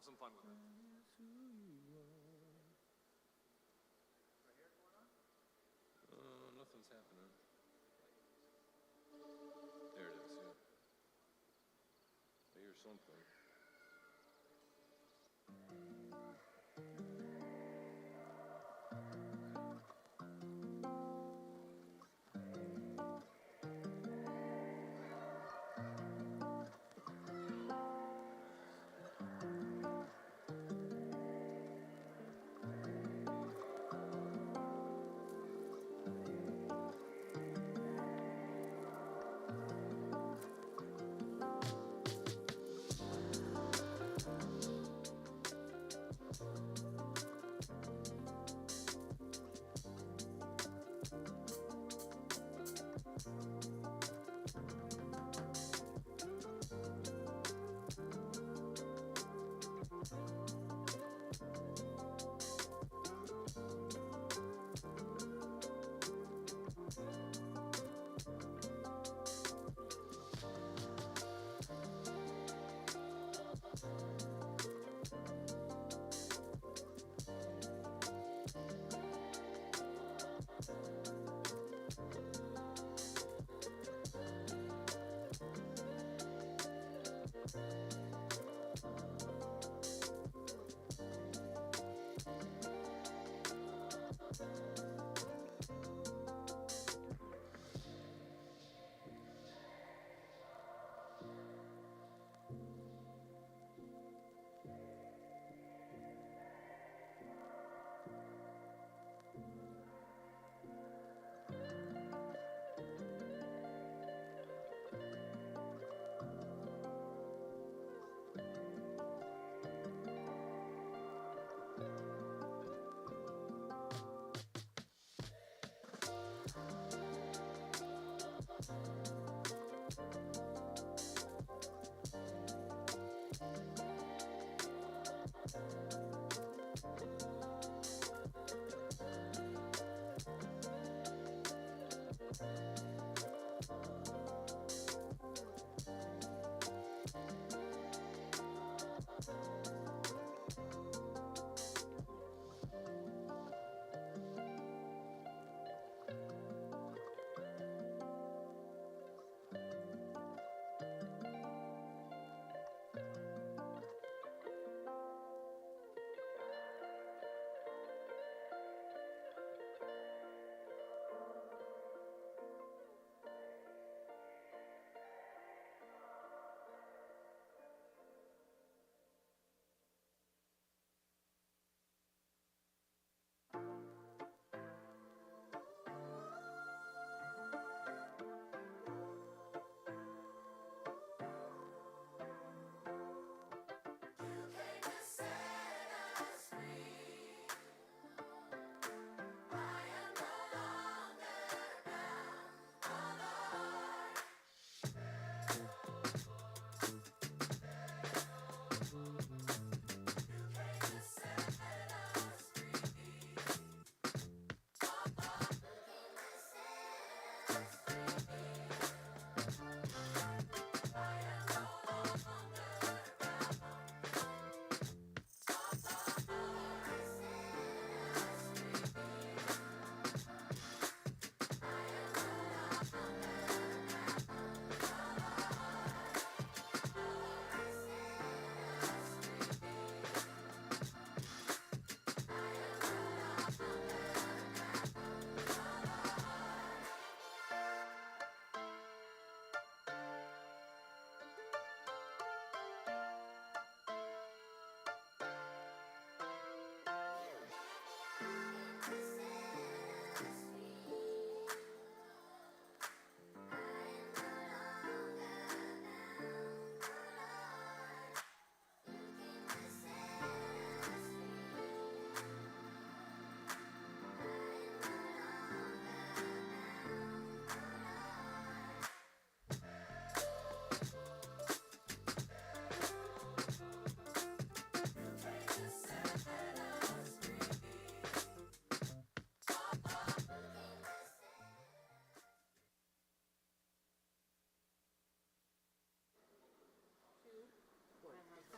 some fun with it. Nothing's happening. There it is, yeah. I hear something.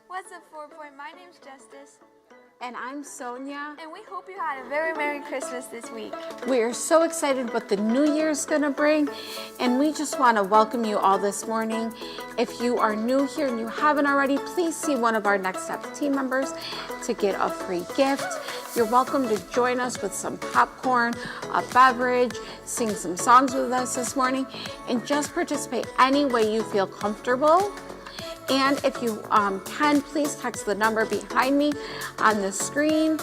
What's up, 4 Point? My name's Justice. And I'm Sonia. And we hope you had a very Merry Christmas this week. We are so excited what the new year's gonna bring. And we just wanna welcome you all this morning. If you are new here and you haven't already, please see one of our Next Steps team members to get a free gift. You're welcome to join us with some popcorn, a beverage, sing some songs with us this morning, and just participate any way you feel comfortable. And if you can, please text the number behind me on the screen,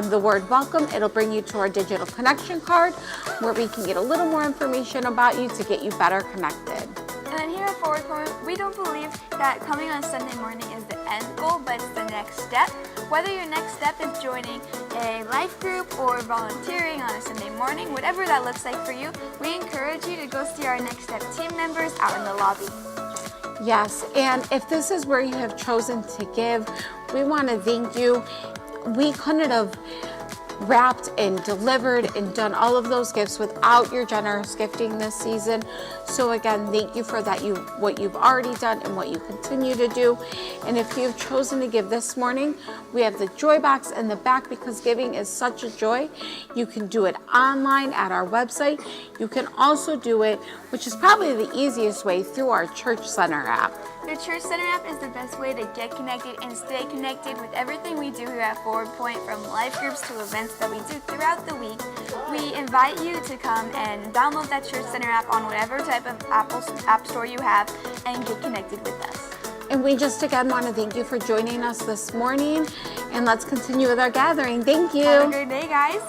the word welcome. It'll bring you to our digital connection card where we can get a little more information about you to get you better connected. And then here at 4 Point, we don't believe that coming on Sunday morning is the end goal, but it's the next step. Whether your next step is joining a life group or volunteering on a Sunday morning, whatever that looks like for you, we encourage you to go see our Next Step team members out in the lobby. Yes, and if this is where you have chosen to give, we want to thank you. We couldn't have wrapped and delivered and done all of those gifts without your generous gifting this season. So again, thank you for that, what you've already done and what you continue to do. And if you've chosen to give this morning, we have the joy box in the back because giving is such a joy. You can do it online at our website. You can also do it, which is probably the easiest way, through our Church Center app. The Church Center app is the best way to get connected and stay connected with everything we do here at 4 Point, from life groups to events that we do throughout the week. We invite you to come and download that Church Center app on whatever type of app store you have and get connected with us. And we just again want to thank you for joining us this morning, and let's continue with our gathering. Thank you. Have a great day, guys.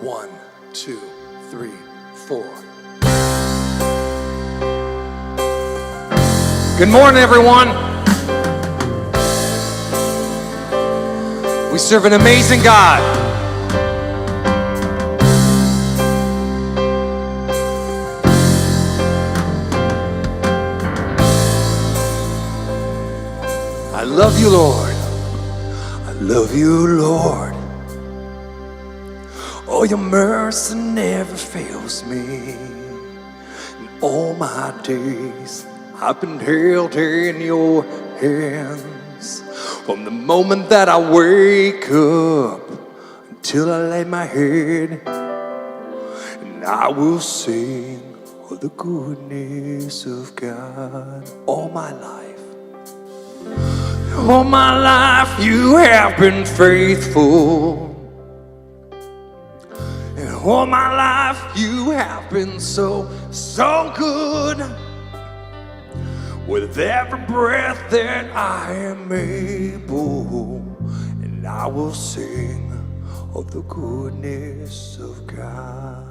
One, two, three, four. Good morning, everyone. We serve an amazing God. I love you, Lord. I love you, Lord. Oh, your mercy never fails me. In all my days, I've been held in your hands. From the moment that I wake up until I lay my head, and I will sing of the goodness of God all my life. All my life you have been faithful. All my life you have been so good. With every breath that I am able, and I will sing of the goodness of God.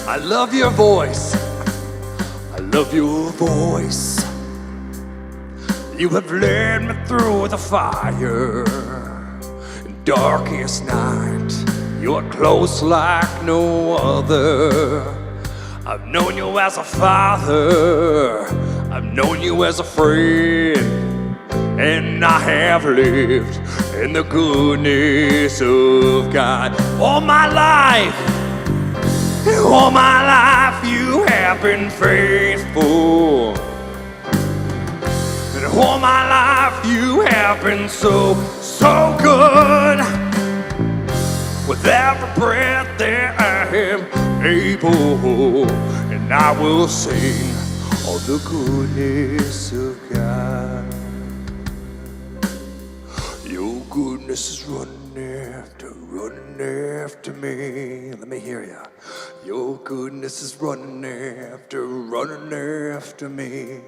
I love your voice. I love your voice. You have led me through the fire and darkest night. You are close like no other. I've known you as a father. I've known you as a friend. And I have lived in the goodness of God all my life. All my life you have been faithful. And all my life you have been so good. With every breath that I am able, and I will sing of the goodness of God. Your goodness is running after me. Let me hear ya. Your goodness is running after me.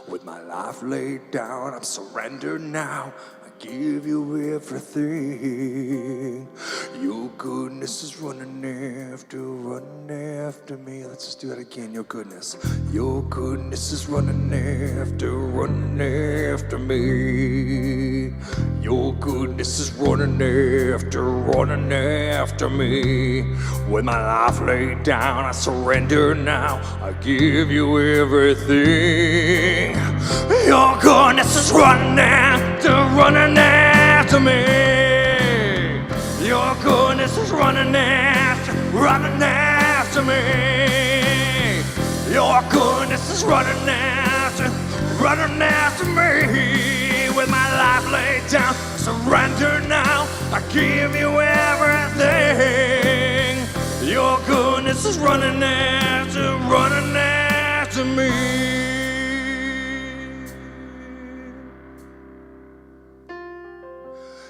With my life laid down, I'm surrendered now. I give you everything. Your goodness is running after me. Let's just do that again. Your goodness is running after me. Your goodness is running after me. With my life laid down, I surrender now. I give you everything. Your goodness is running after me. Your goodness is running after me. Your goodness is running after me. With my life laid down, surrender now. I give you everything. Your goodness is running after me.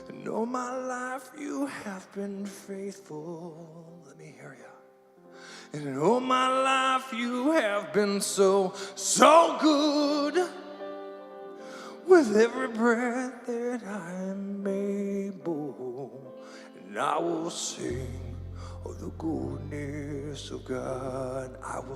And all my life you have been faithful. Let me hear you. And all my life you have been so good. With every breath that I'm able, and I will sing of the goodness of God. I will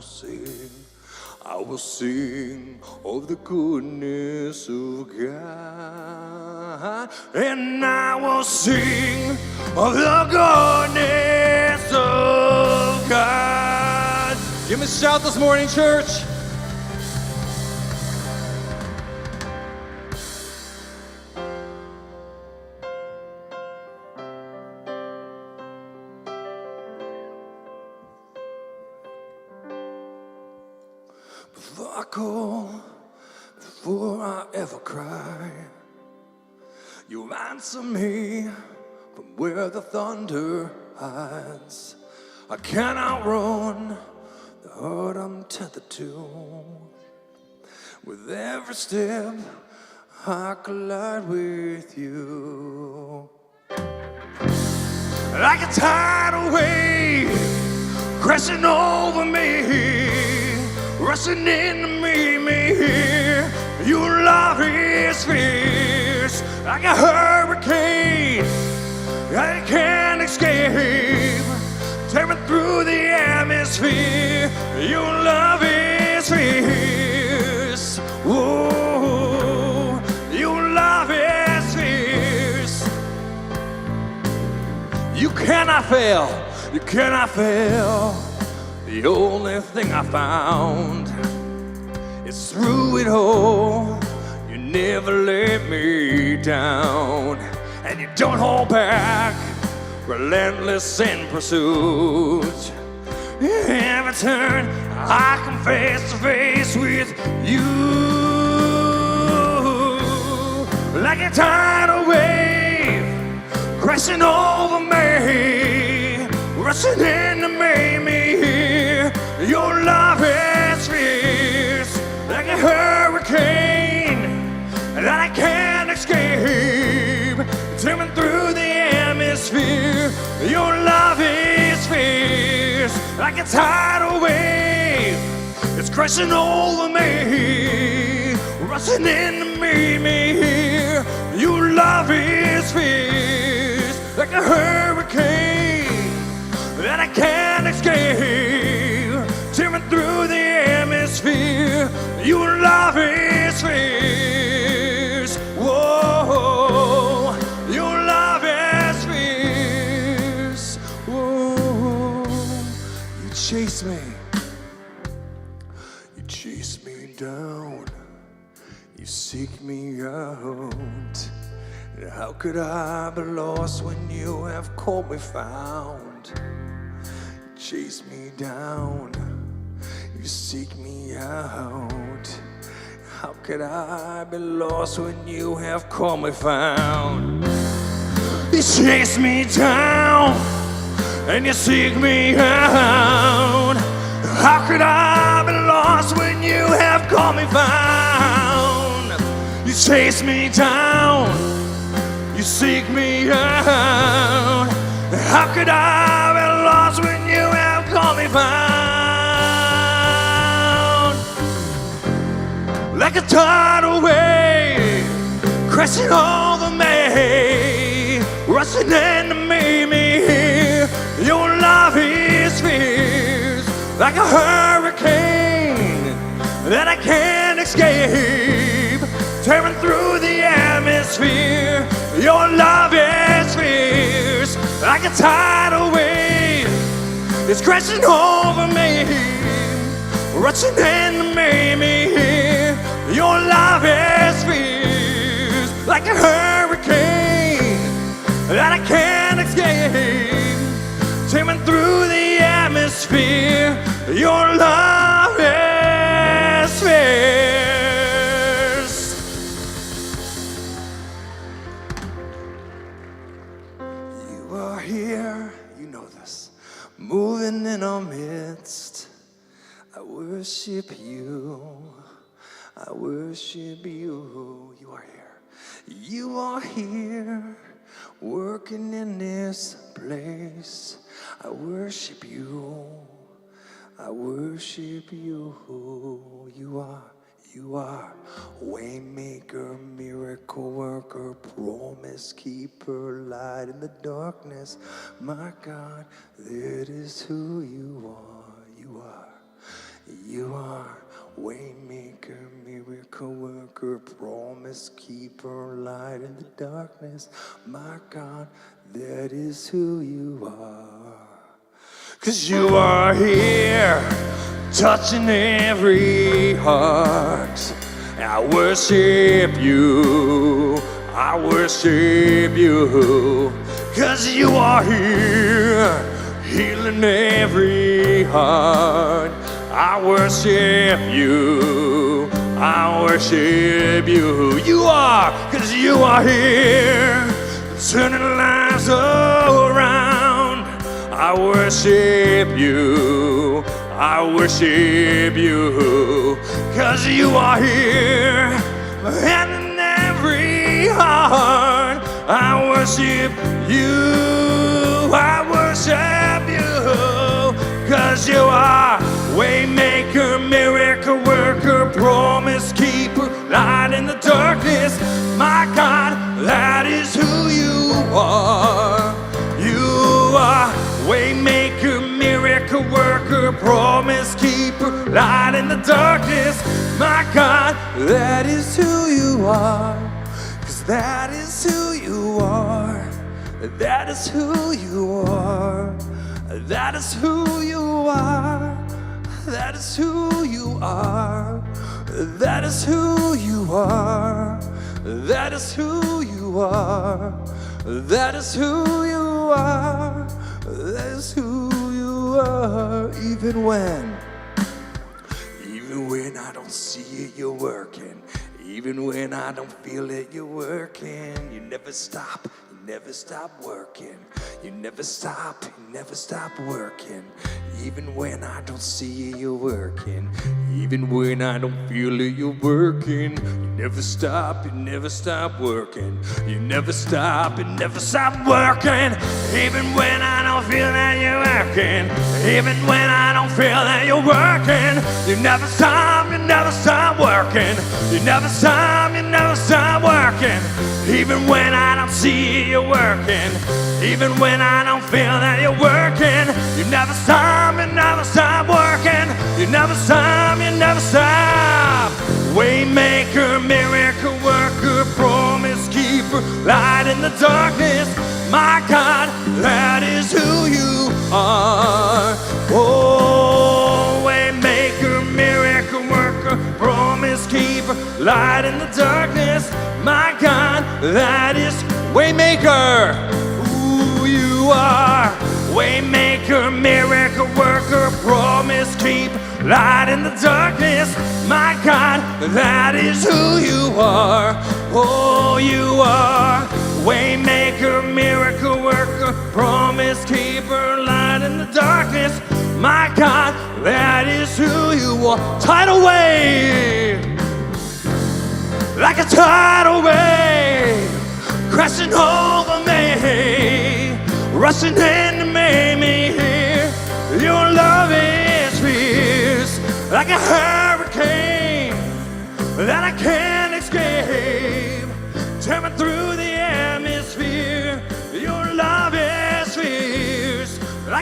sing of the goodness of God. And I will sing of the goodness of God. Give me a shout this morning, church. Before I ever cry, you answer me from where the thunder hides. I can't outrun the heart I'm tethered to. With every step, I collide with you. Like a tidal wave crashing over me, rushing into me. Your love is fierce, like a hurricane I can't escape, tearing through the atmosphere. Your love is fierce. Oh, your love is fierce. You cannot fail. You cannot fail. The only thing I found is through it all, you never let me down. And you don't hold back, relentless in pursuit. Every turn I come face to face with you. Like a tidal wave crashing over me, rushing in to make me hear. Your love is fierce, like a hurricane that I can't escape, tearing through the atmosphere. Your love is fierce, like a tidal wave. It's crashing over me, rushing into me here. Your love is fierce, like a hurricane that I can't escape, tearing through the atmosphere. Your love is fierce. Whoa, your love is fierce. Whoa, you chase me down, you seek me out. And how could I be lost when you have called me found? You chase me down, you seek me out. How could I be lost when you have called me found? You chase me down and you seek me out. How could I be lost when you have called me found? You chase me down, you seek me out. How could I be lost when you have called me found? Like a tidal wave crashing over me, rushing in to meet me here. Your love is fierce, like a hurricane that I can't escape, tearing through the atmosphere. Your love is fierce, like a tidal wave. It's crashing over me, rushing in to meet me here. Your love is fierce, like a hurricane that I can't escape, tearing through the atmosphere. Your love is fierce. You are here, you know this, moving in our midst. I worship you, I worship you. You are here, you are here, working in this place. I worship you, I worship you. You are waymaker, miracle worker, promise keeper, light in the darkness. My God, that is who you are. You are waymaker, miracle worker, promise keeper, light in the darkness. My God, that is who you are. 'Cause you are here, touching every heart. I worship you, I worship you. 'Cause you are here, healing every heart. I worship you, I worship you. You are, 'cause you are here, turning lives around. I worship you, I worship you. 'Cause you are here, and in every heart. I worship you, I worship you. 'Cause you are waymaker, miracle worker, promise keeper, light in the darkness. My God, that is who you are. You are waymaker, miracle worker, promise keeper, light in the darkness. My God, that is who you are. 'Cause that is who you are. That is who you are. That is who you are. That is who you are. That is who you are. That is who you are. That is who you are. That is who you are. Even when I don't see it, you're working. Even when I don't feel it, you're working. You never stop. Never stop working. You never stop working. Even when I don't see it, you're working. Even when I don't feel it, you're working. You never stop working. You never stop working. Even when I don't feel that you're working. Even when I don't feel that you're working. You never stop working. You never stop working. Even when I don't see it, you're working. Even when I don't feel that you're working. You never stop working. You never stop. Waymaker, miracle worker, promise keeper, light in the darkness. My God, that is who you are. Oh, waymaker, miracle worker, promise keeper, light in the darkness. My God, that is waymaker. Ooh, you are waymaker, miracle worker, promise keeper, light in the darkness. My God, that is who you are. Oh, you are waymaker, miracle worker, promise keeper, light in the darkness. My God, that is who you are. Tidal wave, like a tidal wave, crashing over me, rushing in to make me hear. Your love is fierce, like a hurricane that I can't escape, tearing through the atmosphere. Your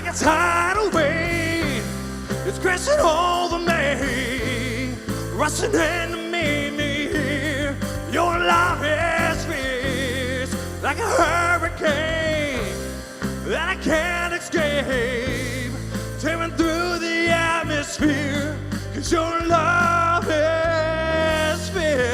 like a tidal wave. It's crashing over me, rushing into me. Your love is fierce, like a hurricane that I can't escape, tearing through the atmosphere, 'cause your love is fierce.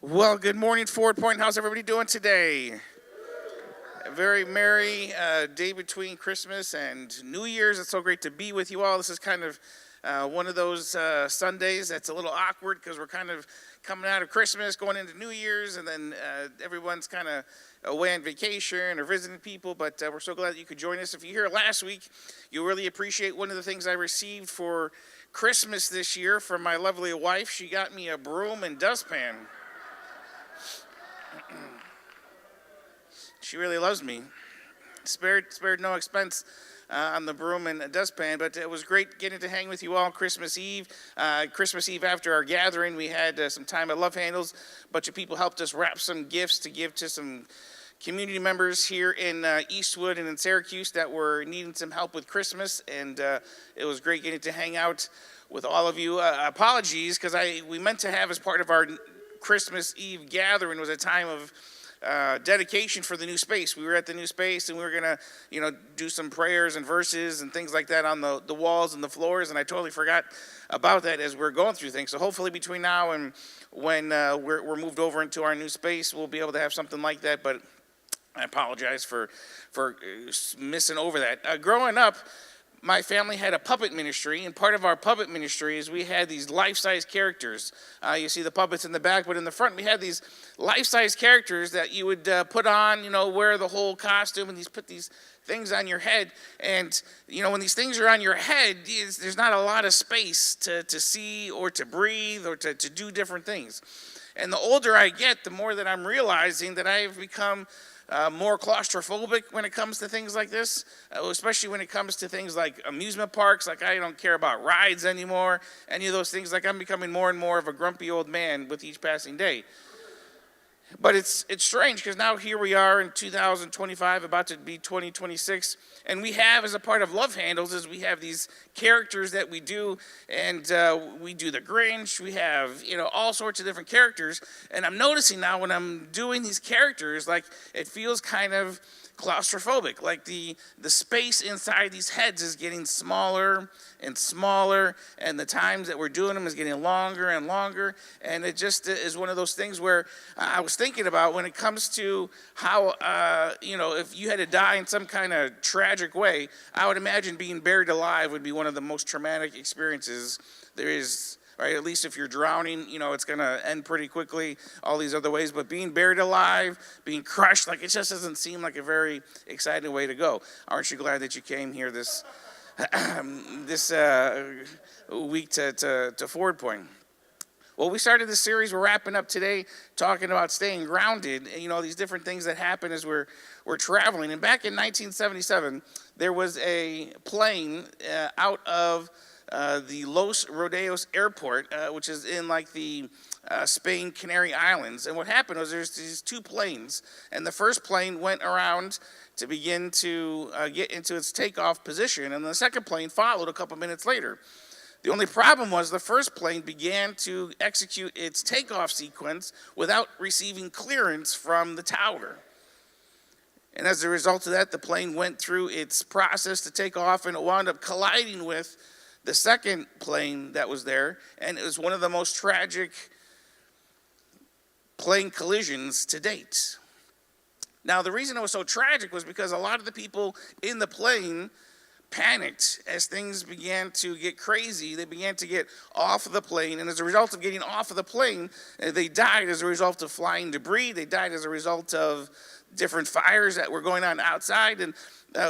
Well, good morning, Ford Point. How's everybody doing today? A very merry day between Christmas and New Year's. It's so great to be with you all. This is kind of one of those Sundays that's a little awkward because we're kind of coming out of Christmas, going into New Year's, and then everyone's kind of away on vacation or visiting people, but we're so glad that you could join us. If you're here last week, you'll really appreciate one of the things I received for Christmas this year from my lovely wife. She got me a broom and dustpan. She really loves me. Spared no expense on the broom and dustpan, but it was great getting to hang with you all Christmas Eve. Christmas Eve after our gathering, we had some time at Love Handles. A bunch of people helped us wrap some gifts to give to some community members here in Eastwood and in Syracuse that were needing some help with Christmas, and it was great getting to hang out with all of you. Apologies, because we meant to have as part of our Christmas Eve gathering was a time of dedication for the new space. We were at the new space and we were gonna, do some prayers and verses and things like that on the walls and the floors, and I totally forgot about that as we're going through things. So hopefully between now and when we're moved over into our new space, we'll be able to have something like that, but I apologize for missing over that. Growing up, my family had a puppet ministry, and part of our puppet ministry is we had these life-size characters. You see the puppets in the back, but in the front we had these life-size characters that you would put on, wear the whole costume, and put these things on your head. And, when these things are on your head, there's not a lot of space to see or to breathe or to do different things. And the older I get, the more that I'm realizing that I've become more claustrophobic when it comes to things like this, especially when it comes to things like amusement parks. Like, I don't care about rides anymore, any of those things. Like, I'm becoming more and more of a grumpy old man with each passing day. But it's strange, because now here we are in 2025, about to be 2026, and we have, as a part of Love Handles, is we have these characters that we do, and we do the Grinch, we have, all sorts of different characters, and I'm noticing now when I'm doing these characters, like, it feels kind of claustrophobic. Like the space inside these heads is getting smaller and smaller, and the times that we're doing them is getting longer and longer. And it just is one of those things where I was thinking about when it comes to how, if you had to die in some kind of tragic way, I would imagine being buried alive would be one of the most traumatic experiences there is. Right? At least if you're drowning, it's going to end pretty quickly, all these other ways. But being buried alive, being crushed, it just doesn't seem like a very exciting way to go. Aren't you glad that you came here this week to Ford Point? Well, we started this series. We're wrapping up today talking about staying grounded, and, these different things that happen as we're traveling. And back in 1977, there was a plane out of the Los Rodeos Airport, which is in the Spain Canary Islands. And what happened was there's these two planes, and the first plane went around to begin to get into its takeoff position, and the second plane followed a couple minutes later. The only problem was the first plane began to execute its takeoff sequence without receiving clearance from the tower. And as a result of that, the plane went through its process to take off, and it wound up colliding with the second plane that was there, and it was one of the most tragic plane collisions to date. Now, the reason it was so tragic was because a lot of the people in the plane panicked as things began to get crazy. They began to get off of the plane, and as a result of getting off of the plane, they died as a result of flying debris. They died as a result of different fires that were going on outside, and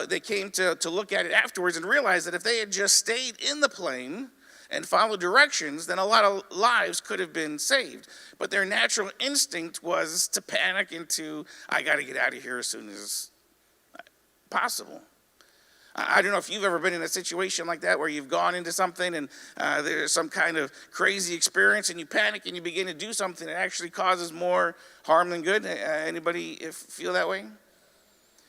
they came to look at it afterwards and realized that if they had just stayed in the plane and followed directions, then a lot of lives could have been saved. But their natural instinct was to panic and I got to get out of here as soon as possible. I don't know if you've ever been in a situation like that where you've gone into something and there's some kind of crazy experience and you panic and you begin to do something that actually causes more harm than good. Anybody feel that way?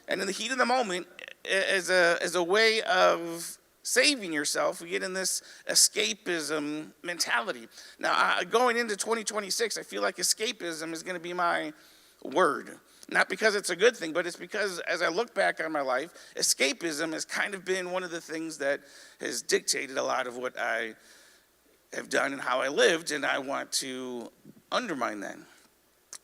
And in the heat of the moment, as a way of saving yourself, we get in this escapism mentality. Now, going into 2026, I feel like escapism is going to be my word. Not because it's a good thing, but it's because as I look back on my life, escapism has kind of been one of the things that has dictated a lot of what I have done and how I lived, and I want to undermine that.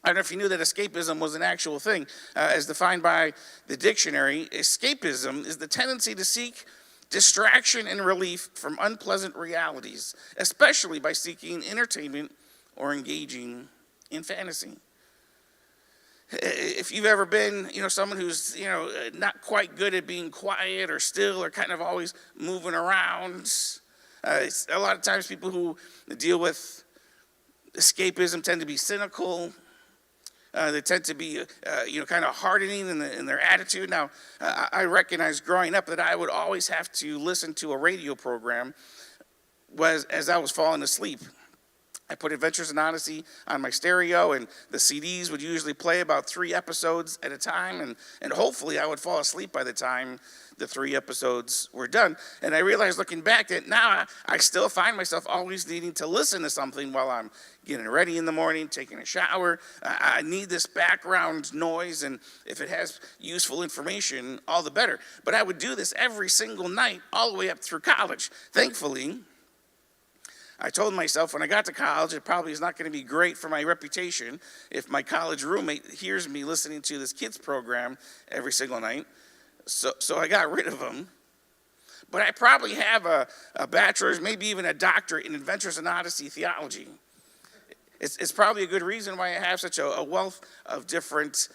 I don't know if you knew that escapism was an actual thing. As defined by the dictionary, escapism is the tendency to seek distraction and relief from unpleasant realities, especially by seeking entertainment or engaging in fantasy. If you've ever been, someone who's, not quite good at being quiet or still or kind of always moving around, a lot of times people who deal with escapism tend to be cynical. They tend to be, kind of hardening in their attitude. Now, I recognize growing up that I would always have to listen to a radio program as I was falling asleep. I put Adventures in Odyssey on my stereo, and the CDs would usually play about 3 episodes at a time, and hopefully I would fall asleep by the time the 3 episodes were done. And I realized looking back that now I still find myself always needing to listen to something while I'm getting ready in the morning, taking a shower. I need this background noise, and if it has useful information, all the better. But I would do this every single night all the way up through college. Thankfully, I told myself when I got to college, it probably is not going to be great for my reputation if my college roommate hears me listening to this kids program every single night. So I got rid of them. But I probably have a bachelor's, maybe even a doctorate in Adventures in Odyssey theology. It's probably a good reason why I have such a wealth of different,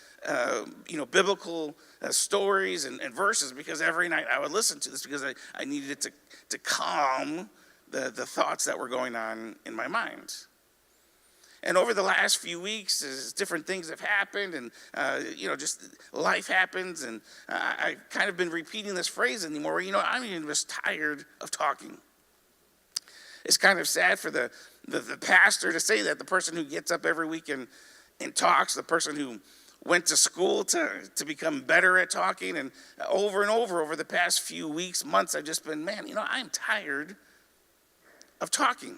biblical stories and verses, because every night I would listen to this because I needed it to calm the thoughts that were going on in my mind. And over the last few weeks, as different things have happened, and just life happens, and I've kind of been repeating this phrase anymore. I'm even just tired of talking. It's kind of sad for the pastor to say that, the person who gets up every week and talks, the person who went to school to become better at talking, and over the past few weeks, months, I've just been, I'm tired of talking.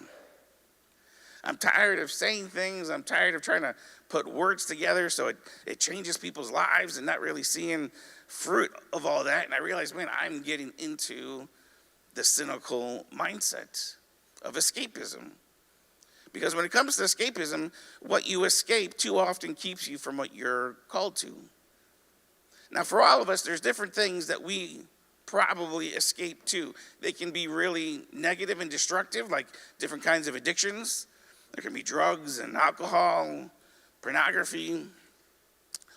I'm tired of saying things. I'm tired of trying to put words together so it changes people's lives and not really seeing fruit of all that. And I realized, man, I'm getting into the cynical mindset of escapism. Because when it comes to escapism, what you escape too often keeps you from what you're called to. Now, for all of us, there's different things that we probably escape to. They can be really negative and destructive, like different kinds of addictions. There can be drugs and alcohol, pornography,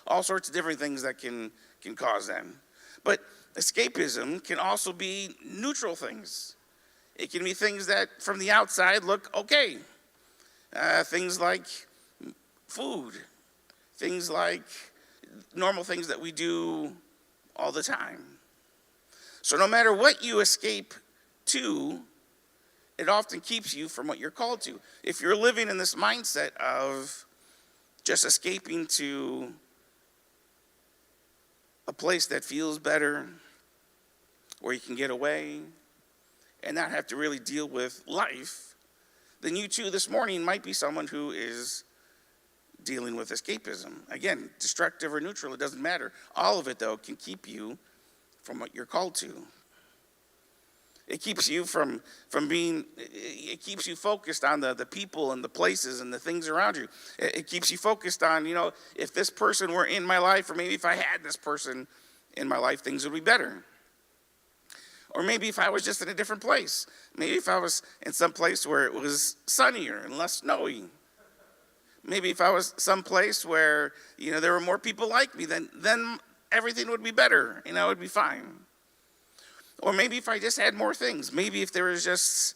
all sorts of different things that can cause them. But escapism can also be neutral things. It can be things that from the outside look okay. Things like food, things like normal things that we do all the time. So no matter what you escape to, it often keeps you from what you're called to. If you're living in this mindset of just escaping to a place that feels better, where you can get away and not have to really deal with life, then you too this morning might be someone who is dealing with escapism. Again, destructive or neutral, it doesn't matter. All of it, though, can keep you from what you're called to. It keeps you from being, it keeps you focused on the people and the places and the things around you. It keeps you focused on, if this person were in my life, or maybe if I had this person in my life, things would be better. Or maybe if I was just in a different place. Maybe if I was in some place where it was sunnier and less snowy. Maybe if I was someplace where, there were more people like me, then everything would be better, it would be fine. Or maybe if I just had more things. Maybe if there was just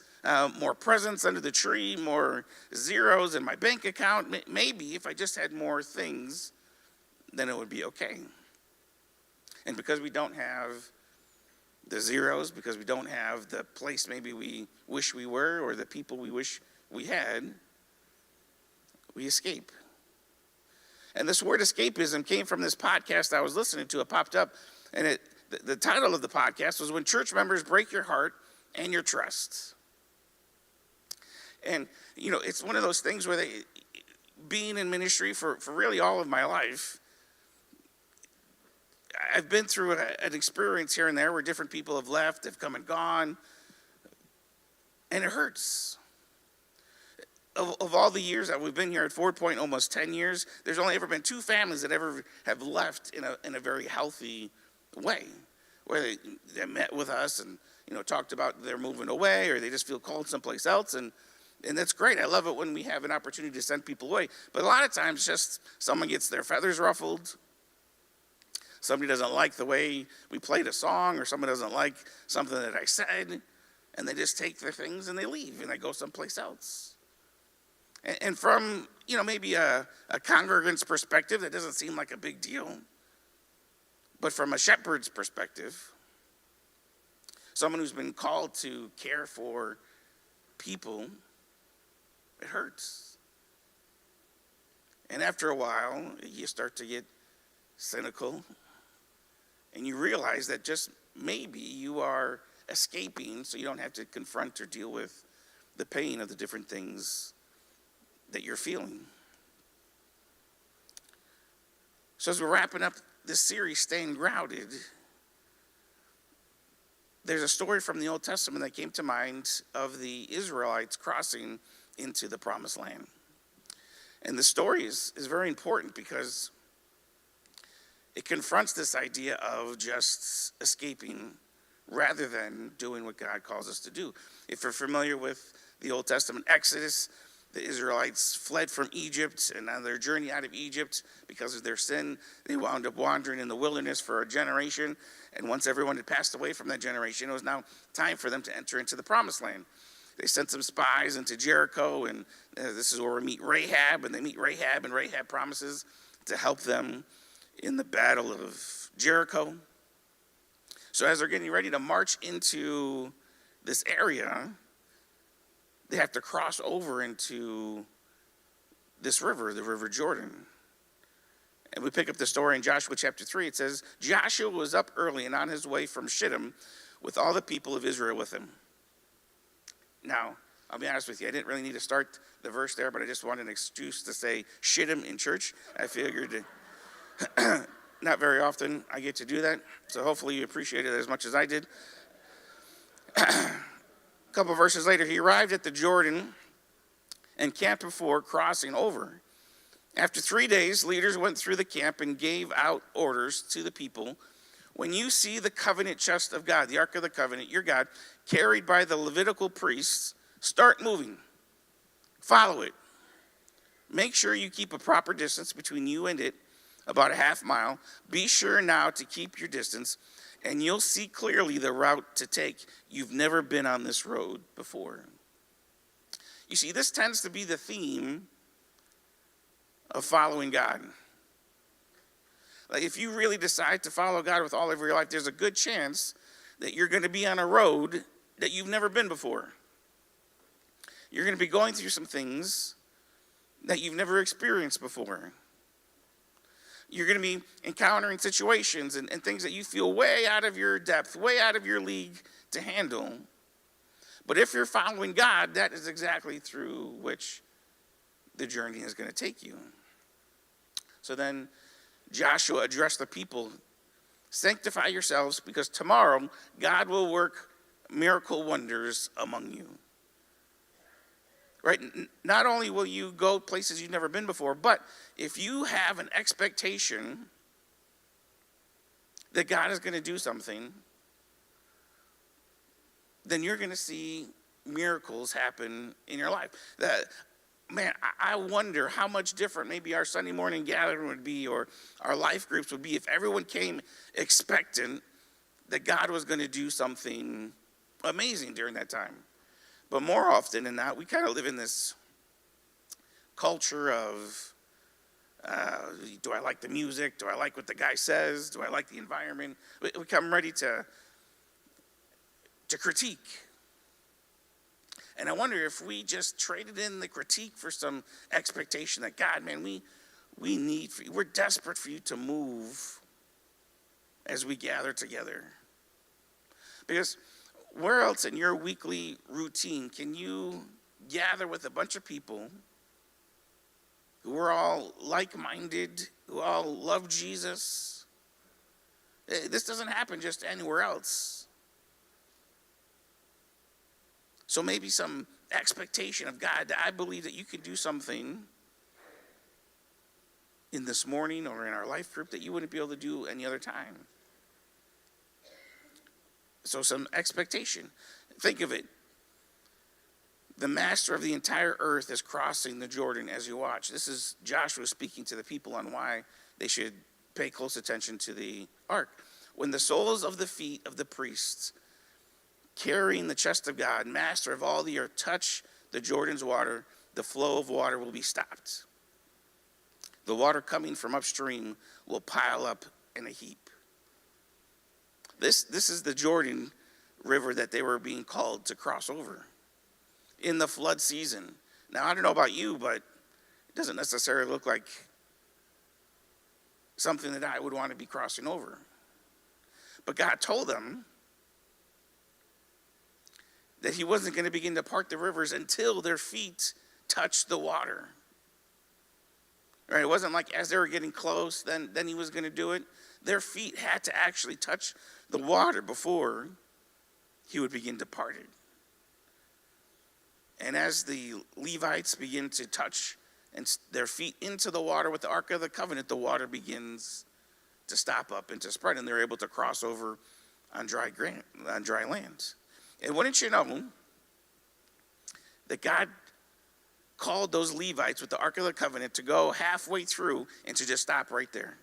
more presents under the tree, more zeros in my bank account. Maybe if I just had more things, then it would be okay. And because we don't have the zeros, because we don't have the place maybe we wish we were, or the people we wish we had, we escape. And this word escapism came from this podcast I was listening to. It popped up, and the title of the podcast was When Church Members Break Your Heart and Your Trust. And, it's one of those things where being in ministry for really all of my life, I've been through an experience here and there where different people have left, have come and gone, and it hurts. Of all the years that we've been here at Ford Point, almost 10 years, there's only ever been 2 families that ever have left in a very healthy way, where they met with us and talked about they're moving away, or they just feel called someplace else, and that's great. I love it when we have an opportunity to send people away. But a lot of times, just someone gets their feathers ruffled. Somebody doesn't like the way we played a song, or someone doesn't like something that I said, and they just take their things and they leave and they go someplace else. And from, maybe a congregant's perspective, that doesn't seem like a big deal. But from a shepherd's perspective, someone who's been called to care for people, it hurts. And after a while, you start to get cynical, and you realize that just maybe you are escaping so you don't have to confront or deal with the pain of the different things that you're feeling. So as we're wrapping up this series, Staying Grounded, there's a story from the Old Testament that came to mind of the Israelites crossing into the Promised Land. And the story is very important because it confronts this idea of just escaping rather than doing what God calls us to do. If you're familiar with the Old Testament Exodus, the Israelites fled from Egypt, and on their journey out of Egypt, because of their sin, they wound up wandering in the wilderness for a generation. And once everyone had passed away from that generation, it was now time for them to enter into the Promised Land. They sent some spies into Jericho, and this is where we meet Rahab, and they meet Rahab, and Rahab promises to help them in the battle of Jericho. So as they're getting ready to march into this area, they have to cross over into this river, the River Jordan. And we pick up the story in Joshua chapter 3. It says, Joshua was up early and on his way from Shittim with all the people of Israel with him. Now, I'll be honest with you, I didn't really need to start the verse there, but I just wanted an excuse to say Shittim in church. I figured not very often I get to do that, so hopefully you appreciate it as much as I did. A couple verses later, he arrived at the Jordan and camped before crossing over. After 3 days, leaders went through the camp and gave out orders to the people. When you see the covenant chest of God, the Ark of the Covenant, your God, carried by the Levitical priests, start moving. Follow it. Make sure you keep a proper distance between you and it, about a half mile. Be sure now to keep your distance, and you'll see clearly the route to take. You've never been on this road before. You see, this tends to be the theme of following God. Like, if you really decide to follow God with all of your life, there's a good chance that you're going to be on a road that you've never been before. You're going to be going through some things that you've never experienced before. You're going to be encountering situations and things that you feel way out of your depth, way out of your league to handle. But if you're following God, that is exactly through which the journey is going to take you. So then Joshua addressed the people, sanctify yourselves, because tomorrow God will work miracle wonders among you. Right? Not only will you go places you've never been before, but if you have an expectation that God is going to do something, then you're going to see miracles happen in your life. Man, I wonder how much different maybe our Sunday morning gathering would be, or our life groups would be, if everyone came expectant that God was going to do something amazing during that time. But more often than not, we kind of live in this culture of, do I like the music? Do I like what the guy says? Do I like the environment? We come ready to critique. And I wonder if we just traded in the critique for some expectation that, God, man, we need for you. We're desperate for you to move as we gather together. Because where else in your weekly routine can you gather with a bunch of people who are all like-minded, who all love Jesus? This doesn't happen just anywhere else. So maybe some expectation of, God, I believe that you can do something in this morning or in our life group that you wouldn't be able to do any other time. So some expectation. Think of it. The master of the entire earth is crossing the Jordan as you watch. This is Joshua speaking to the people on why they should pay close attention to the ark. When the soles of the feet of the priests carrying the chest of God, master of all the earth, touch the Jordan's water, the flow of water will be stopped. The water coming from upstream will pile up in a heap. This is the Jordan River that they were being called to cross over in the flood season. Now, I don't know about you, but it doesn't necessarily look like something that I would want to be crossing over. But God told them that he wasn't going to begin to part the rivers until their feet touched the water. Right? It wasn't like as they were getting close, then he was going to do it. Their feet had to actually touch the water before he would begin to part it. And as the Levites begin to touch and their feet into the water with the Ark of the Covenant, the water begins to stop up and to spread, and they're able to cross over on dry land. And wouldn't you know that God called those Levites with the Ark of the Covenant to go halfway through and to just stop right there.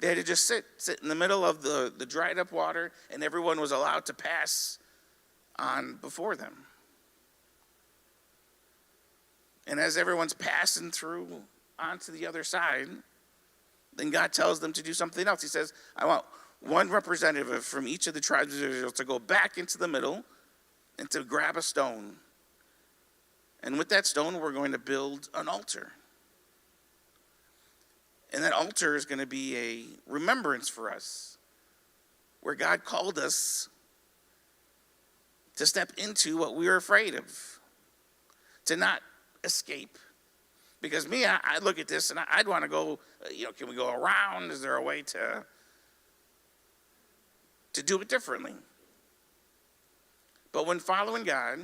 They had to just sit in the middle of the dried up water, and everyone was allowed to pass on before them. And as everyone's passing through onto the other side, then God tells them to do something else. He says, I want one representative from each of the tribes of Israel to go back into the middle and to grab a stone. And with that stone, we're going to build an altar. And that altar is going to be a remembrance for us, where God called us to step into what we were afraid of, to not escape. Because me, I look at this and I'd want to go, can we go around? Is there a way to do it differently? But when following God,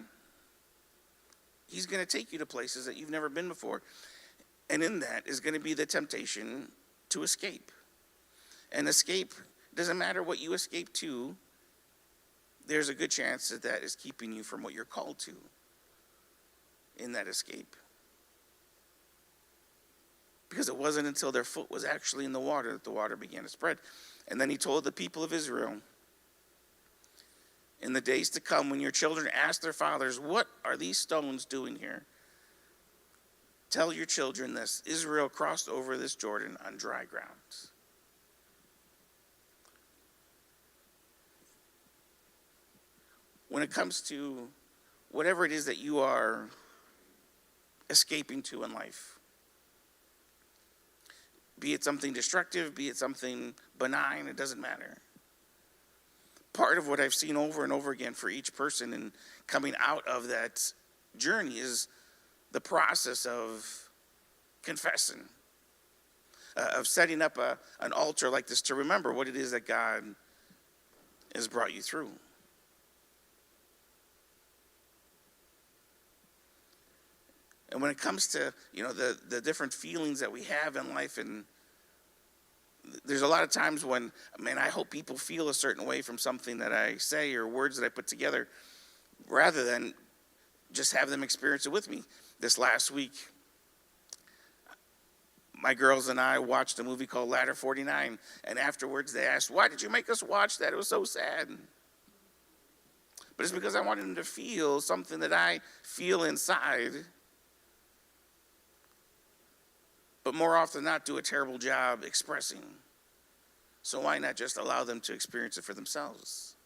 he's going to take you to places that you've never been before. And in that is going to be the temptation to escape. And escape, doesn't matter what you escape to, there's a good chance that that is keeping you from what you're called to in that escape. Because it wasn't until their foot was actually in the water that the water began to spread. And then he told the people of Israel, in the days to come, when your children ask their fathers, what are these stones doing here? Tell your children this: Israel crossed over this Jordan on dry ground. When it comes to whatever it is that you are escaping to in life, be it something destructive, be it something benign, it doesn't matter. Part of what I've seen over and over again for each person in coming out of that journey is the process of confessing, of setting up an altar like this to remember what it is that God has brought you through. And when it comes to, the different feelings that we have in life, and there's a lot of times when, I hope people feel a certain way from something that I say or words that I put together, rather than just have them experience it with me. This last week, my girls and I watched a movie called Ladder 49, and afterwards they asked, why did you make us watch that? It was so sad. But it's because I wanted them to feel something that I feel inside, but more often than not do a terrible job expressing. So why not just allow them to experience it for themselves?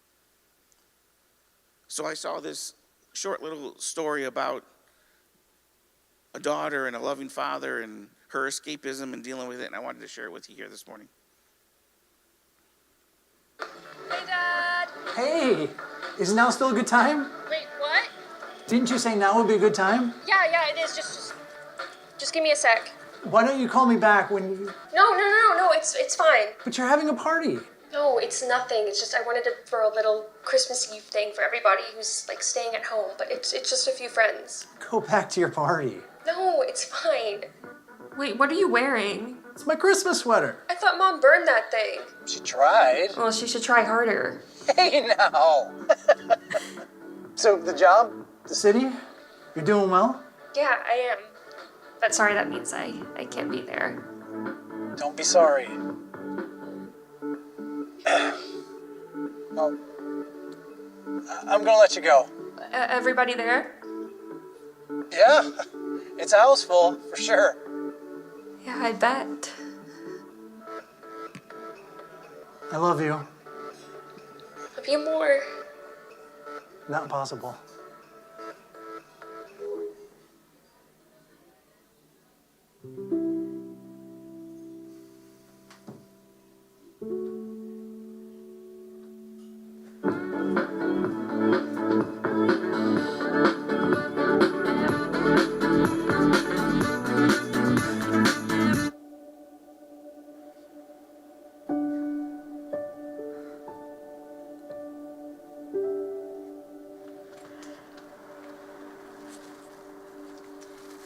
So I saw this short little story about a daughter and a loving father and her escapism and dealing with it, and I wanted to share it with you here this morning. Hey, Dad! Hey, is now still a good time? Wait, what? Didn't you say now would be a good time? Yeah, it is. Just give me a sec. Why don't you call me back when you... No, it's fine. But you're having a party. No, it's nothing. It's just I wanted to throw a little Christmas Eve thing for everybody who's, staying at home, but it's just a few friends. Go back to your party. No, it's fine. Wait, what are you wearing? It's my Christmas sweater. I thought Mom burned that thing. She tried. Well, she should try harder. Hey, now. So, the job? The city? You're doing well? Yeah, I am. But sorry, that means I can't be there. Don't be sorry. Well, I'm gonna let you go. Everybody there? Yeah, it's a house full, for sure. Yeah, I bet. I love you. Love you more. Not possible.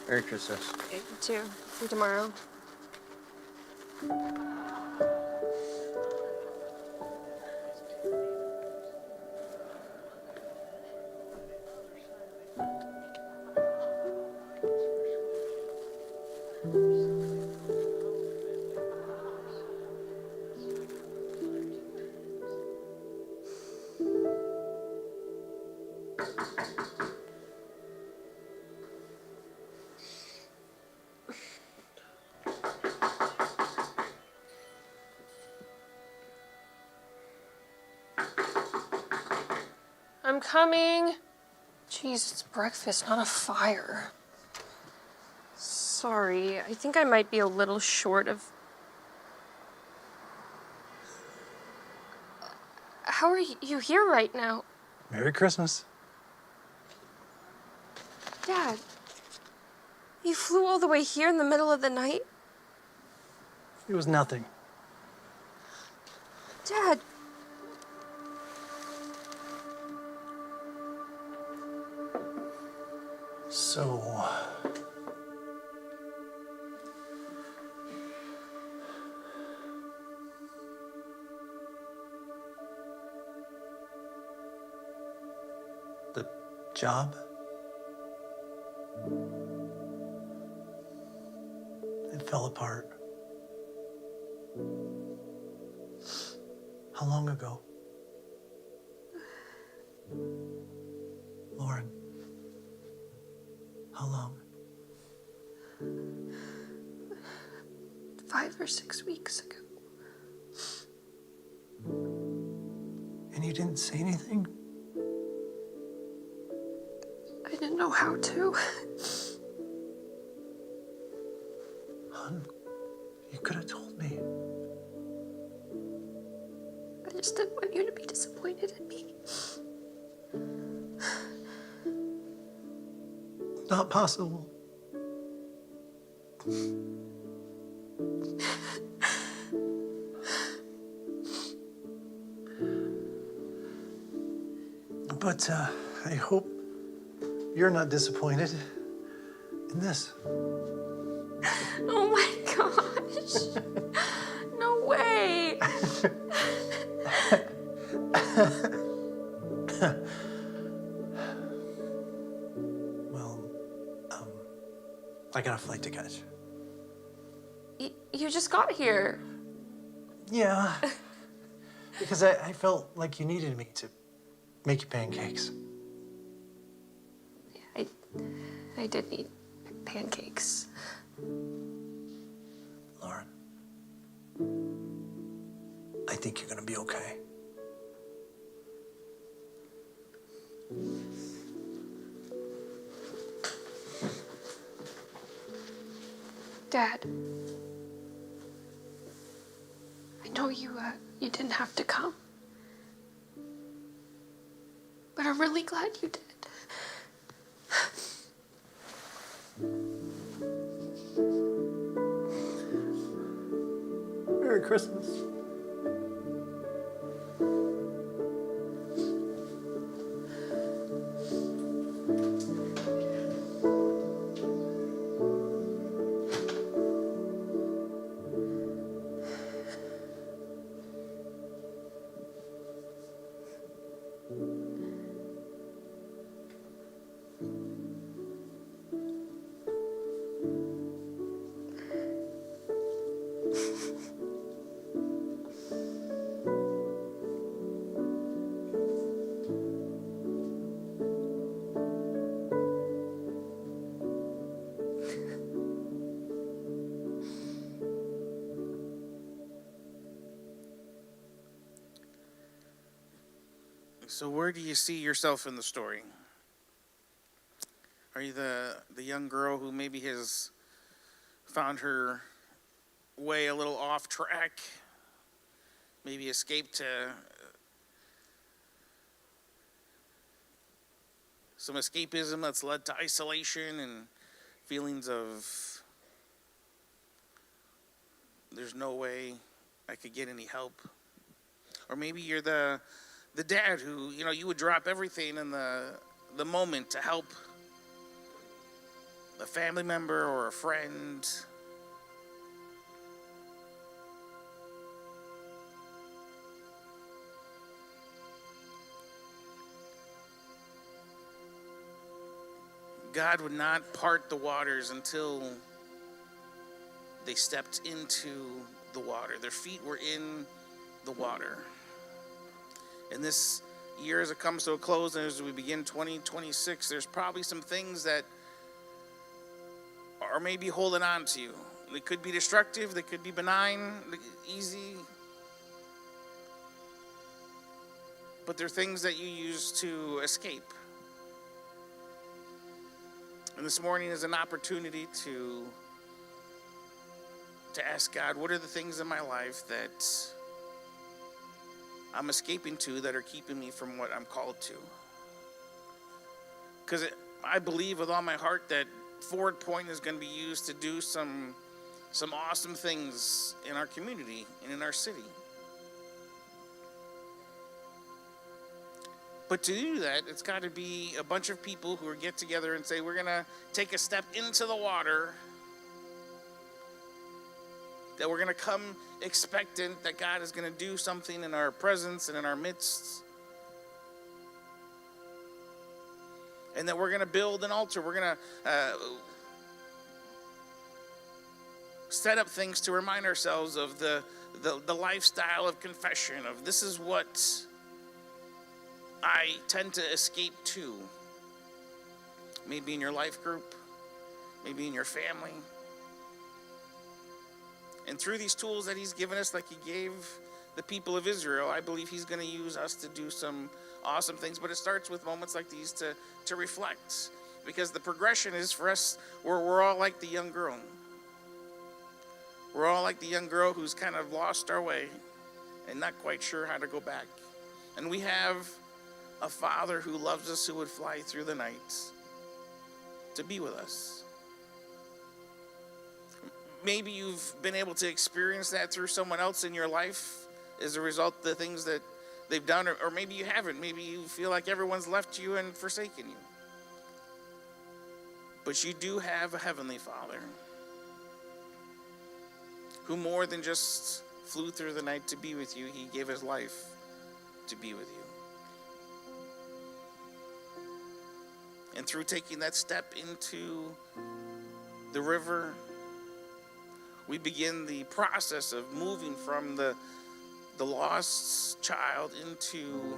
Merry Christmas. You too. See you tomorrow. I'm coming. Jeez, it's breakfast, not a fire. Sorry, I think I might be a little short of... How are you here right now? Merry Christmas. Dad, you flew all the way here in the middle of the night? It was nothing. Dad. So, the job? It fell apart. How long ago? Lauren, how long? 5 or 6 weeks ago. And you didn't say anything? I didn't know how to. Hon, you could have told me. I just didn't want you to be disappointed in me. Not possible. But I hope you're not disappointed in this. Oh my gosh. No way. Well, I got a flight to catch. You just got here. Yeah, because I felt like you needed me to make you pancakes. I did need pancakes. Lauren, I think you're gonna be okay. Dad, I know you didn't have to come, but I'm really glad you did. Merry Christmas. So where do you see yourself in the story? Are you the young girl who maybe has found her way a little off track? Maybe escaped to some escapism that's led to isolation and feelings of there's no way I could get any help. Or maybe you're the dad who, you would drop everything in the moment to help a family member or a friend. God would not part the waters until they stepped into the water. Their feet were in the water. And this year, as it comes to a close, and as we begin 2026, there's probably some things that are maybe holding on to you. They could be destructive, they could be benign, easy. But they're things that you use to escape. And this morning is an opportunity to ask God, what are the things in my life that I'm escaping to that are keeping me from what I'm called to? Because I believe with all my heart that Forward Point is going to be used to do some awesome things in our community and in our city. But to do that, it's got to be a bunch of people who get together and say, we're going to take a step into the water, that we're going to come expectant that God is going to do something in our presence and in our midst. And that we're going to build an altar. We're going to set up things to remind ourselves of the lifestyle of confession, of this is what I tend to escape to. Maybe in your life group, maybe in your family. And through these tools that he's given us, like he gave the people of Israel, I believe he's going to use us to do some awesome things. But it starts with moments like these to reflect. Because the progression is for us, we're all like the young girl. We're all like the young girl who's kind of lost our way and not quite sure how to go back. And we have a Father who loves us, who would fly through the night to be with us. Maybe you've been able to experience that through someone else in your life as a result of the things that they've done, or maybe you haven't. Maybe you feel like everyone's left you and forsaken you. But you do have a Heavenly Father who more than just flew through the night to be with you, he gave his life to be with you. And through taking that step into the river, we begin the process of moving from the lost child into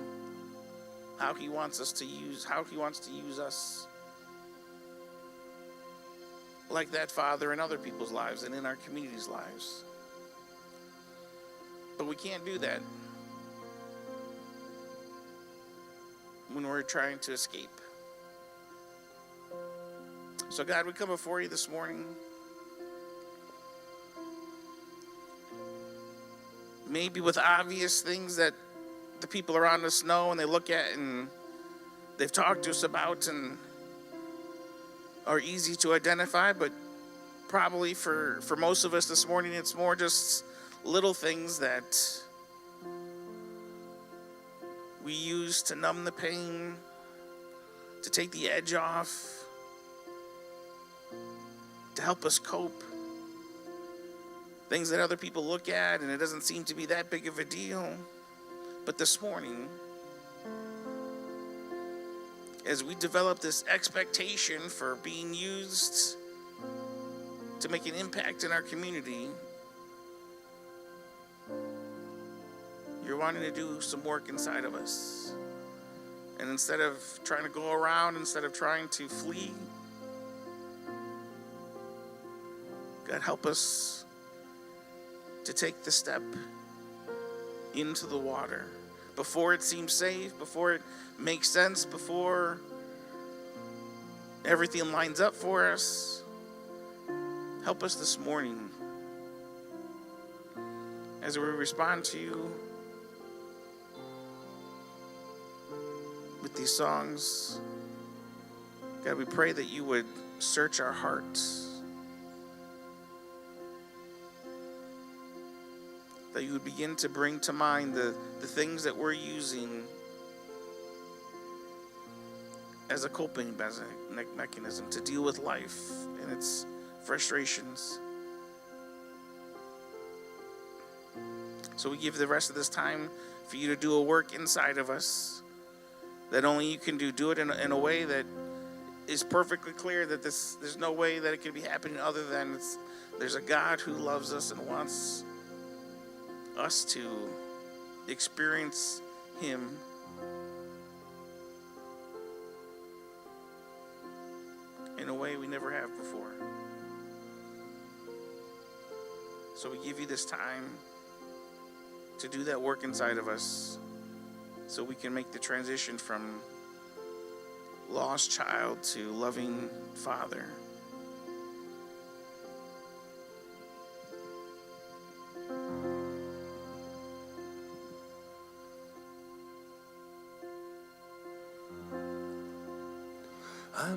how he wants to use us, like that Father in other people's lives and in our community's lives. But we can't do that when we're trying to escape. So God, we come before you this morning. Maybe with obvious things that the people around us know and they look at and they've talked to us about and are easy to identify, but probably for most of us this morning, it's more just little things that we use to numb the pain, to take the edge off, to help us cope. Things that other people look at and it doesn't seem to be that big of a deal. But this morning, as we develop this expectation for being used to make an impact in our community, you're wanting to do some work inside of us. And instead of trying to go around, instead of trying to flee, God, help us to take the step into the water before it seems safe, before it makes sense, before everything lines up for us. Help us this morning as we respond to you with these songs. God, we pray that you would search our hearts, that you would begin to bring to mind the things that we're using as a coping mechanism to deal with life and its frustrations. So we give the rest of this time for you to do a work inside of us that only you can do. Do it in a way that is perfectly clear that there's no way that it could be happening other than there's a God who loves us and wants us to experience him in a way we never have before. So we give you this time to do that work inside of us so we can make the transition from lost child to loving Father. I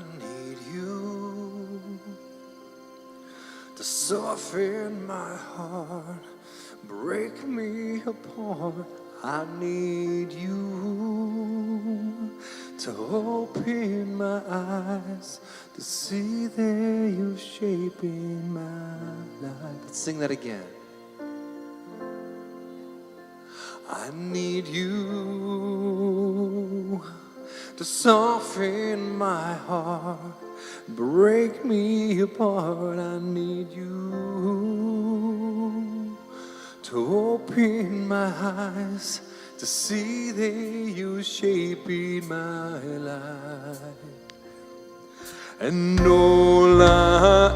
soften my heart, break me apart. I need you to open my eyes, to see that you're shaping my life. Let's sing that again. I need you to soften my heart, break me apart. I need you to open my eyes, to see that you're shaping my life. And all I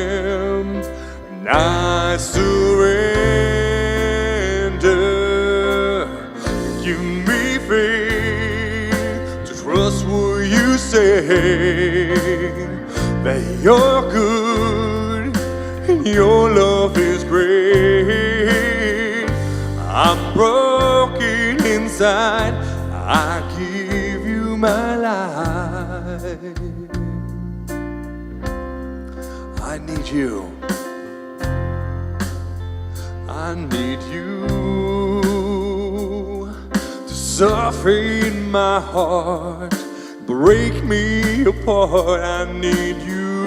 am, and I surrender. Give me faith to trust what you say, that you're good and your love is great. I'm broken inside, I give you my life. I need you. I need you to soften my heart, break me apart. I need you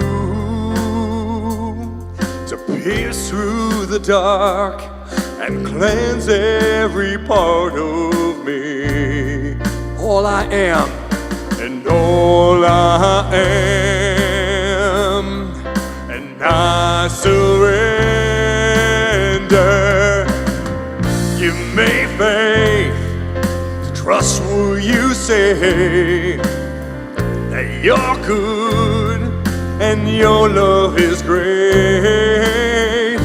to pierce through the dark and cleanse every part of me. All I am and all I am, and I surrender. Give me faith to trust what you say, that you're good and your love is great.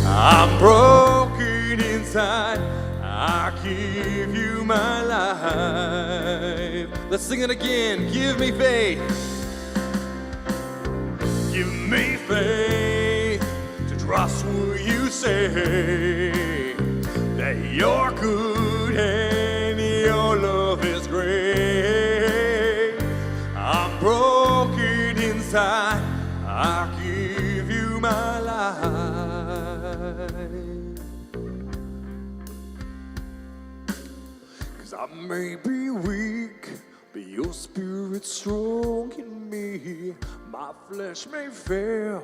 I'm broken inside, I give you my life. Let's sing it again. Give me faith. Give me faith to trust what you say, that you're good and your love is great. I'm broken inside, I give you my life. 'Cause I may be weak, but your spirit's strong in me. My flesh may fail,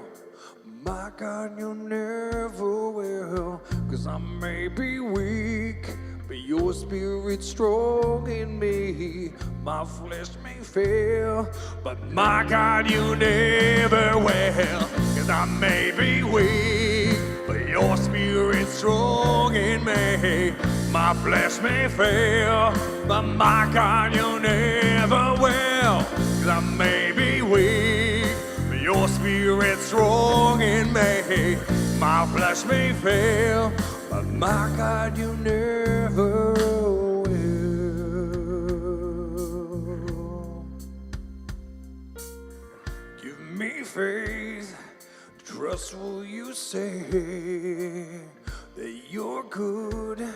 my God, you never will. 'Cause I may be weak, but your spirit's strong in me. My flesh may fail, but my God, you never will. 'Cause I may be weak, but your spirit's strong in me. My flesh may fail, but my God, you never will. 'Cause I may be weak, but your spirit's strong in me. My flesh may fail, but my God, you never will. Give me faith, trust what you say, that you're good and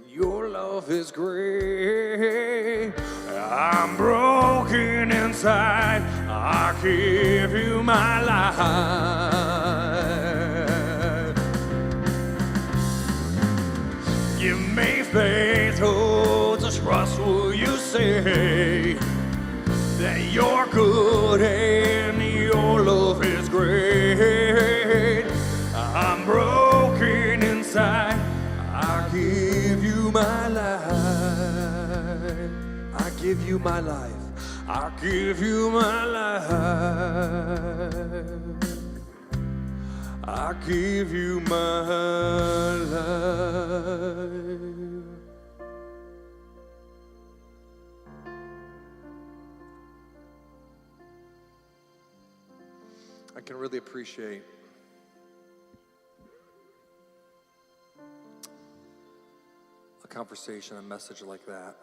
your love is great. I'm broken inside, I give you my life. Give me faith, oh, to trust what you say, that you're good and your love is great. I'm broken inside, I give you my life. I give you my life. I give you my life. I give you my life. I can really appreciate a conversation, a message like that.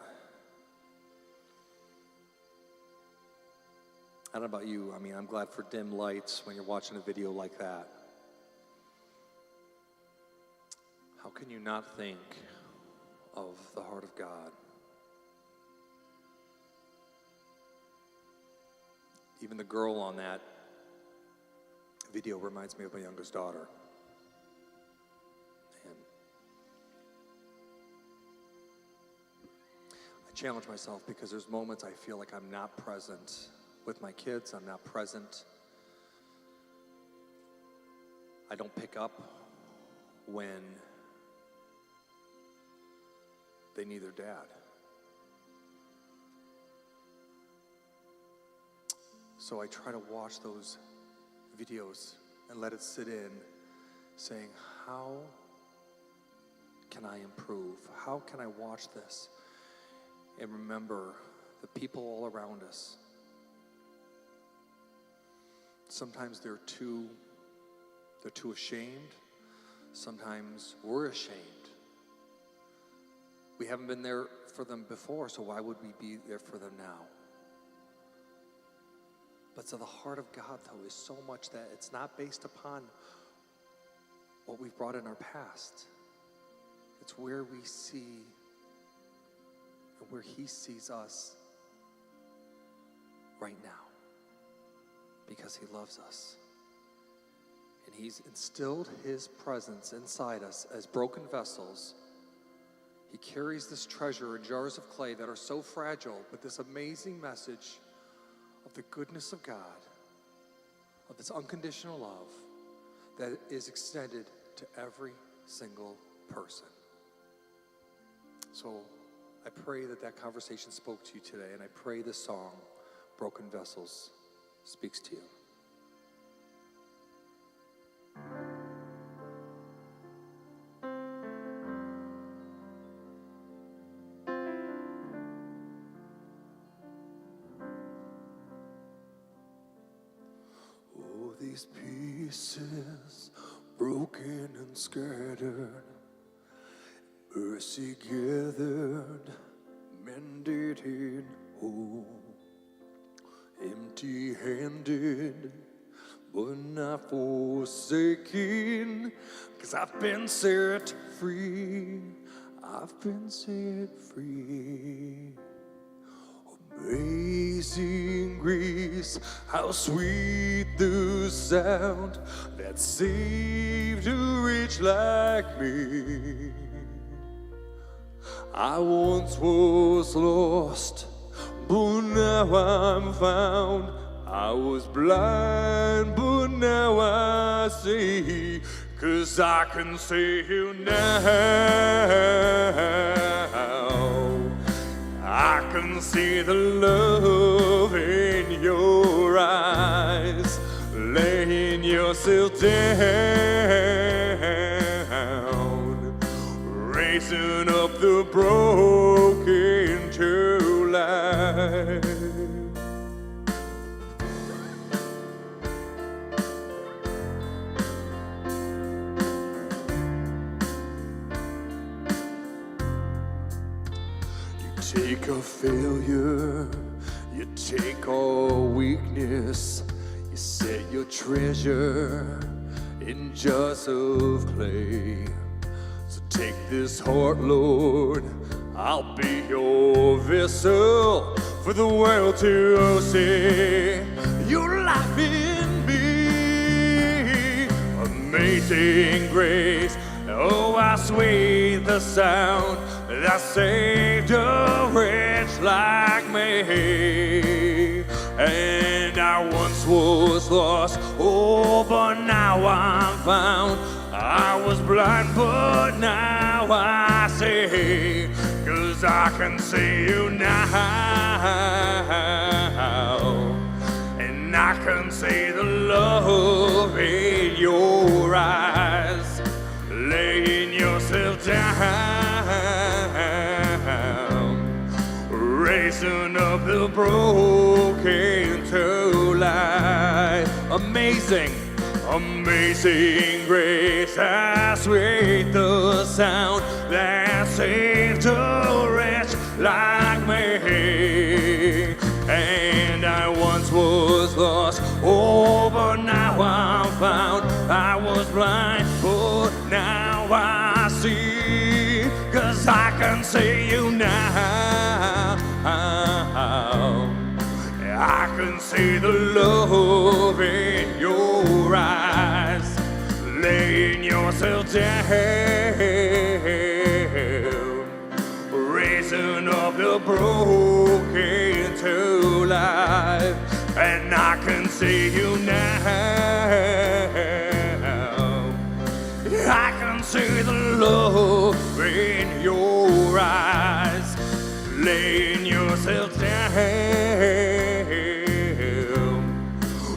I don't know about you, I mean, I'm glad for dim lights when you're watching a video like that. How can you not think of the heart of God? Even the girl on that video reminds me of my youngest daughter. And I challenge myself because there's moments I feel like I'm not present with my kids. I'm not present. I don't pick up when they need their dad. So I try to watch those videos and let it sit in, saying, how can I improve? How can I watch this and remember the people all around us? Sometimes they're too ashamed. Sometimes we're ashamed. We haven't been there for them before, so why would we be there for them now? But to the heart of God, though, is so much that it's not based upon what we've brought in our past. It's where we see and where He sees us right now, because He loves us. And He's instilled His presence inside us as broken vessels. He carries this treasure in jars of clay that are so fragile, but this amazing message of the goodness of God, of this unconditional love that is extended to every single person. So I pray that that conversation spoke to you today, and I pray this song, Broken Vessels, speaks to you. These pieces broken and scattered, mercy gathered, mended in whole, empty-handed, but not forsaken, 'cause I've been set free, I've been set free. Amazing grace, how sweet the sound that saved a wretch like me. I once was lost, but now I'm found. I was blind, but now I see, 'cause I can see you now. I can see the love in your eyes, laying yourself down, raising up the broken to life. Take a failure, you take all weakness, you set your treasure in jars of clay. So take this heart, Lord, I'll be your vessel for the world to see your life in me. Amazing grace, oh, how sweet the sound that saved a wretch like me. And I once was lost, oh, but now I'm found. I was blind, but now I see, 'cause I can see you now. And I can see the love in your eyes, laying yourself down, raising up the broken to life. Amazing, amazing grace, how sweet the sound that saved a wretch like me. And I once was lost, oh, but now I'm found. I was blind, but now I see, 'cause I can see you now. I can see the love in your eyes, laying yourself down, raising up the broken to life, and I can see you now. I can see the love in your eyes, laying yourself down,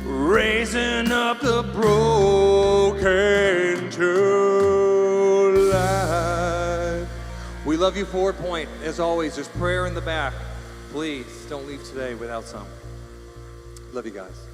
raising up the broken to life. We love you, Forward Point. As always, there's prayer in the back. Please don't leave today without some. Love you guys.